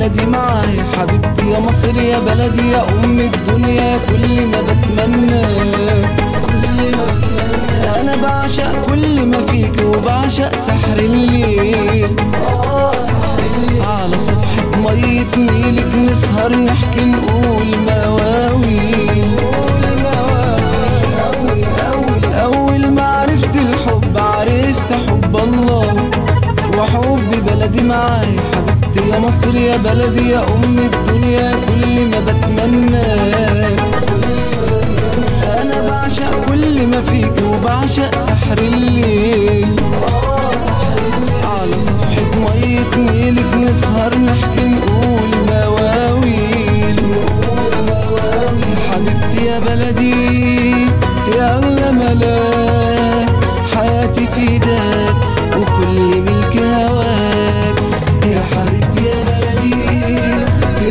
بلدي معايا حبيبتي يا مصر يا بلدي يا أم الدنيا كل ما بتمنى. أنا بعشق كل ما فيك وبعشق سحر الليل. على صفحة مية نيلك نسهر نحكي نقول مواويل. أول ما عرفت الحب عرفت حب الله وحب بلدي معايا حبيبتي يا مصر يا بلدي يا أم الدنيا كل ما بتمنى. أنا بعشق كل ما فيك وبعشق سحر الليل. على صفحة مية نيلك نسهر نحكي نقول مواويل. حبيبتي يا بلدي يا أغلى ملاك حياتي في ايدك وكل ملك هواك. يا حبيبتي يا بلدي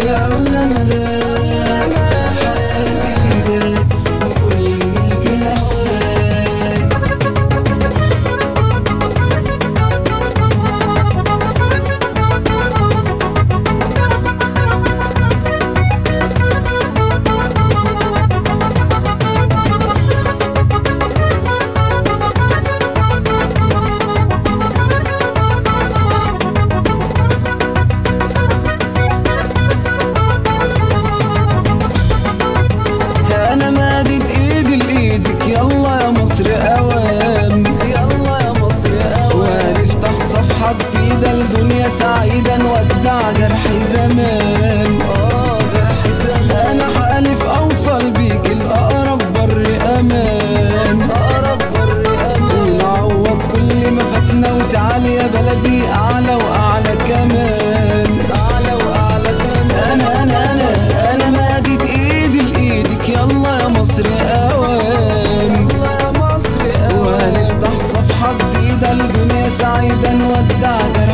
يا أغلى ملاك حياتي في ايدك وكل ملك هواك. أنا مادد إيدي لإيدك يلا يا مصر أوام. يلا يا مصر ونفتح صفحة جديدة لدنيا سعيدة نودع جرح زمان. جرح زمان. أنا حالف أوصل بيك الأقرب بر أمان. أقرب بر أمان. ونعوض كل ما فاتنا وتعالي يا بلدي أعلى وأعلى كمان. أعلى وأعلى كمان. أنا مادد إيدي لإيدك يلا يا مصر أوام. يلا يا مصر وهنفتح صفحة جديدة لدنيا سعيدة نودع جرح